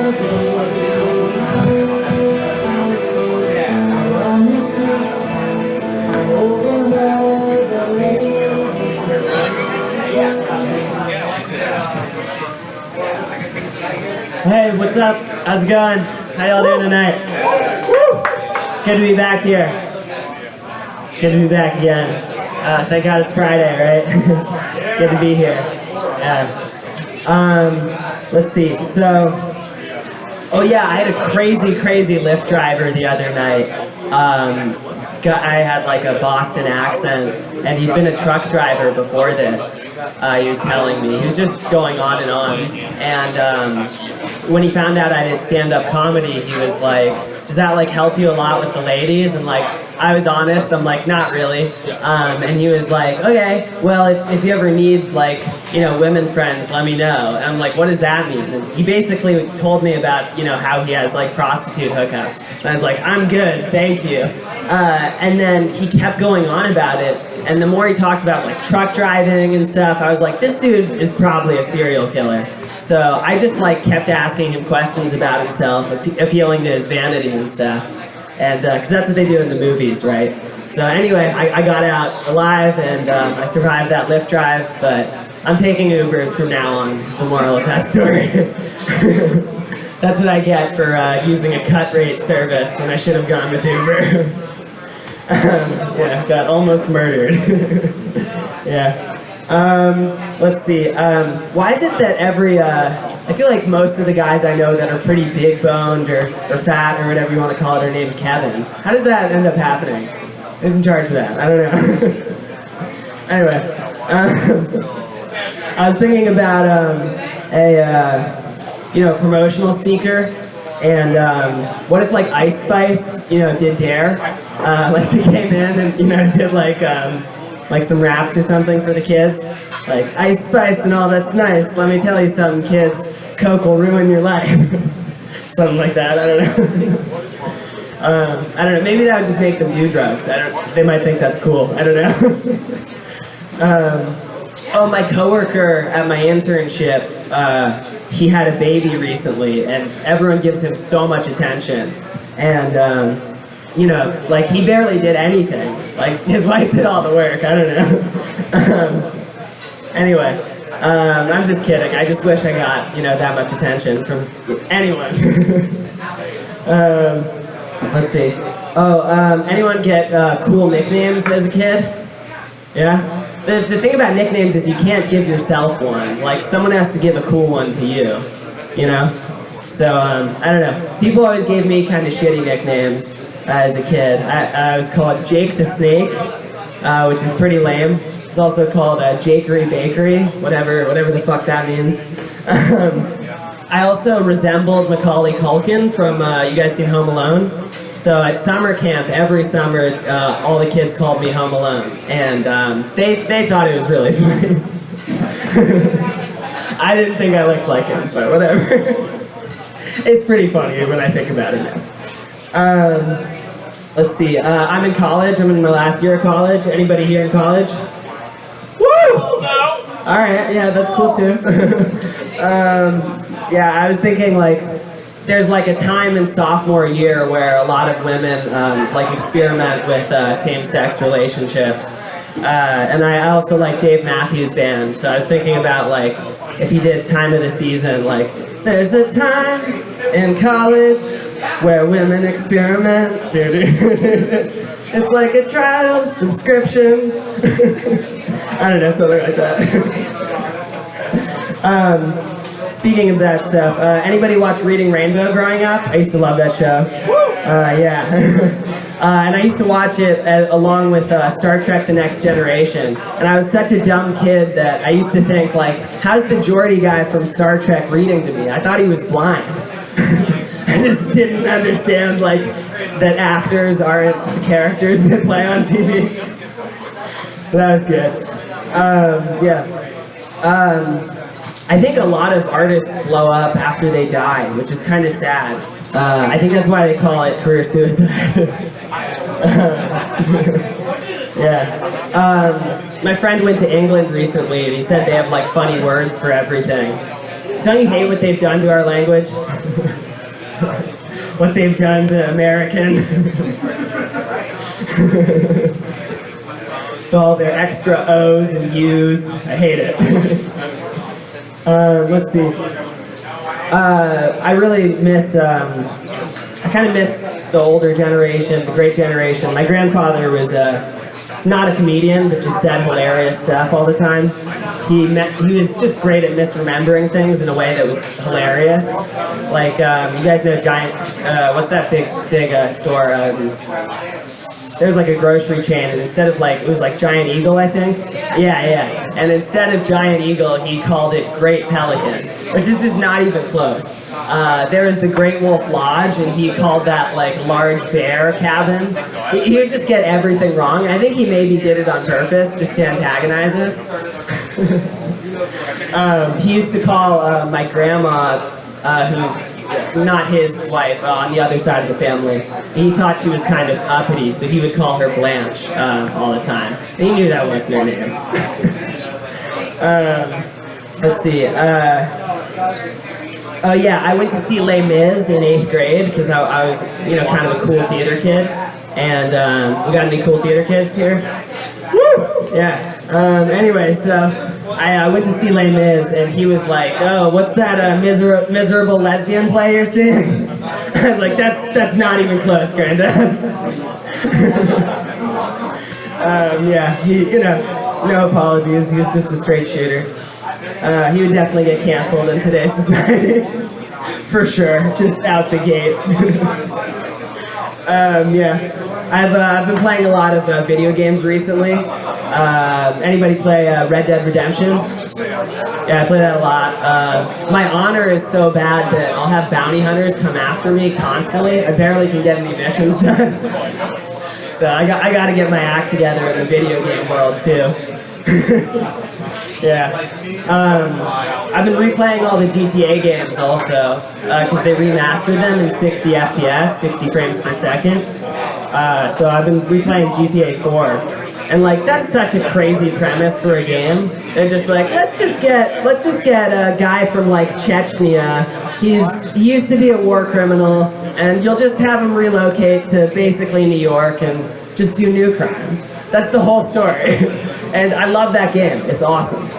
Hey, what's up? How's it going? How y'all doing tonight? Woo! Good to be back here. It's good to be back again. Thank God it's Friday, right? Good to be here. Yeah. Let's see. So, oh yeah, I had a crazy Lyft driver the other night. I had like a Boston accent, and he'd been a truck driver before this. He was telling me. He was just going on and on. And when he found out I did stand-up comedy, he was like, does that like help you a lot with the ladies? And like, I was honest, I'm like, not really. And he was like, okay, well, if you ever need like, you know, women friends, let me know. And I'm like, what does that mean? And he basically told me about, you know, how he has like prostitute hookups. And I was like, I'm good, thank you. And then he kept going on about it. And the more he talked about like truck driving and stuff, I was like, this dude is probably a serial killer. So I just like kept asking him questions about himself, appealing to his vanity and stuff. And because that's what they do in the movies, right? So anyway, I got out alive, and I survived that Lyft drive, but I'm taking Ubers from now on. Is the moral of that story. That's what I get for using a cut rate service when I should have gone with Uber. Yeah, got almost murdered. Yeah. Let's see. Why is it that I feel like most of the guys I know that are pretty big boned or fat or whatever you want to call it are named Kevin? How does that end up happening? Who's in charge of that? I don't know. Anyway, I was thinking about a promotional speaker, and what if like Ice Spice, you know, did Dare? Like she came in and, you know, did like some raps or something for the kids. Like, Ice Spice and all, that's nice. Let me tell you something, kids. Coke will ruin your life. Something like that, I don't know. I don't know, maybe that would just make them do drugs. They might think that's cool, I don't know. Oh, my coworker at my internship, he had a baby recently, and everyone gives him so much attention. And, you know, like he barely did anything. Like his wife did all the work, I don't know. Anyway, I'm just kidding. I just wish I got, you know, that much attention from anyone. Let's see. Oh, anyone get cool nicknames as a kid? Yeah? The thing about nicknames is you can't give yourself one. Like someone has to give a cool one to you, you know? So, I don't know. People always gave me kind of shitty nicknames as a kid. I was called Jake the Snake, which is pretty lame. It's also called Jakery Bakery, whatever the fuck that means. I also resembled Macaulay Culkin from, you guys seen Home Alone? So at summer camp, every summer, all the kids called me Home Alone. And they thought it was really funny. I didn't think I looked like him, but whatever. It's pretty funny when I think about it now. Let's see, I'm in college. I'm in my last year of college. Anybody here in college? Woo! All right, yeah, that's cool too. Yeah, I was thinking like, there's like a time in sophomore year where a lot of women like experiment with same-sex relationships. And I also like Dave Matthews Band, so I was thinking about like, if he did Time of the Season, like, there's a time in college where women experiment. It's like a trial subscription. I don't know, something like that. Speaking of that stuff, anybody watch Reading Rainbow growing up? I used to love that show. Yeah. And I used to watch it along with Star Trek The Next Generation. And I was such a dumb kid that I used to think, like, how's the Geordie guy from Star Trek reading to me? I thought he was blind. I just didn't understand, like, that actors aren't the characters that play on TV. So that was good. Yeah. I think a lot of artists blow up after they die, which is kind of sad. I think that's why they call it career suicide. Yeah. My friend went to England recently, and he said they have like funny words for everything. don't you hate what they've done to our language? What they've done to American? With all their extra O's and U's. I hate it. Let's see. I really miss, I kind of miss the older generation, the great generation. My grandfather was not a comedian, but just said hilarious stuff all the time. He was just great at misremembering things in a way that was hilarious. Like, you guys know Giant, what's that big store? There's like a grocery chain, and instead of like, it was like Giant Eagle, I think? Yeah. And instead of Giant Eagle, he called it Great Pelican, which is just not even close. There was the Great Wolf Lodge, and he called that like Large Bear Cabin. He would just get everything wrong. I think he maybe did it on purpose, just to antagonize us. He used to call my grandma, not his wife, on the other side of the family. He thought she was kind of uppity, so he would call her Blanche all the time. He knew that wasn't her name. Let's see. Oh yeah, I went to see Les Mis in 8th grade because I was, kind of a cool theater kid. And we got any cool theater kids here? Woo! Yeah. Anyway, so I went to see Les Mis, and he was like, "Oh, what's that miserable lesbian play you're seeing?" I was like, "That's not even close, Granddad." Yeah, no apologies. He was just a straight shooter. He would definitely get canceled in today's society, for sure. Just out the gate. Yeah. I've been playing a lot of video games recently. Anybody play Red Dead Redemption? Yeah, I play that a lot. My honor is so bad that I'll have bounty hunters come after me constantly. I barely can get any missions done. So I got to get my act together in the video game world too. Yeah. I've been replaying all the GTA games also, because they remastered them in 60 FPS, 60 frames per second. So I've been replaying GTA 4. And like, that's such a crazy premise for a game. They're just like, let's just get a guy from like Chechnya. He used to be a war criminal, and you'll just have him relocate to basically New York and just do new crimes. That's the whole story. And I love that game. It's awesome.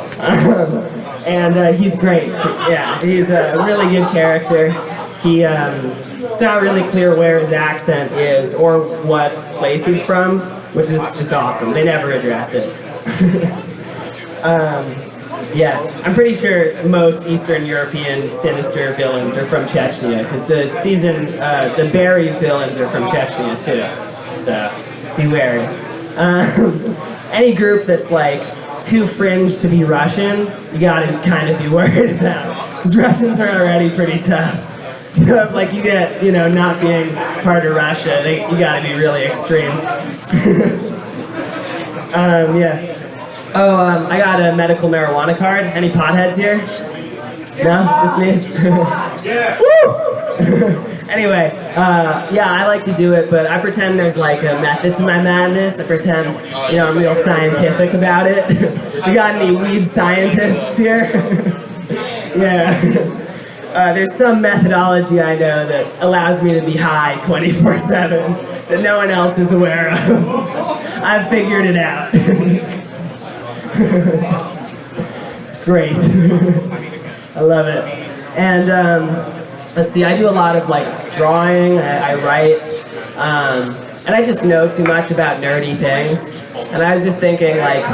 And he's great. Yeah, he's a really good character. It's not really clear where his accent is or what place he's from, which is just awesome. They never address it. Yeah, I'm pretty sure most Eastern European sinister villains are from Chechnya, because the Barry villains are from Chechnya too. So be wary. Any group that's like too fringe to be Russian, you gotta kind of be worried about, because Russians are already pretty tough. So if like you get, not being part of Russia, you gotta be really extreme. Yeah. Oh, I got a medical marijuana card. Any potheads here? No? Just me? Yeah. Woo! Anyway, yeah, I like to do it, but I pretend there's like a method to my madness. I pretend, I'm real scientific about it. We got any weed scientists here? Yeah. There's some methodology I know that allows me to be high 24/7 that no one else is aware of. I've figured it out. It's great. I love it. And let's see, I do a lot of like drawing, I write, and I just know too much about nerdy things. And I was just thinking like,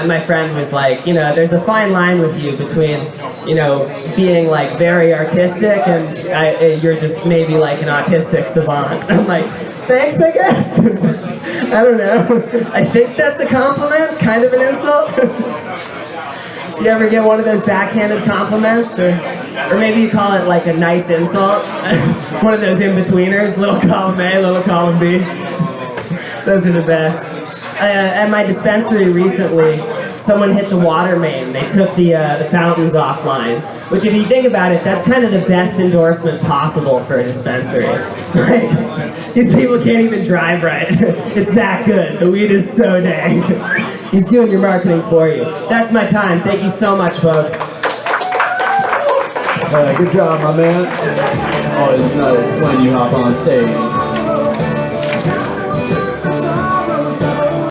my friend was like, there's a fine line with you between, being like very artistic and you're just maybe like an autistic savant. I'm like, thanks, I guess. I don't know. I think that's a compliment, kind of an insult. You ever get one of those backhanded compliments? Or maybe you call it like a nice insult? One of those in-betweeners, little column A, little column B. Those are the best. At my dispensary recently, someone hit the water main. They took the fountains offline, which if you think about it, that's kind of the best endorsement possible for a dispensary. Like, these people can't even drive right. It's that good. The weed is so dang. He's doing your marketing for you. That's my time. Thank you so much, folks. Good job, my man. Always nice when you hop on stage.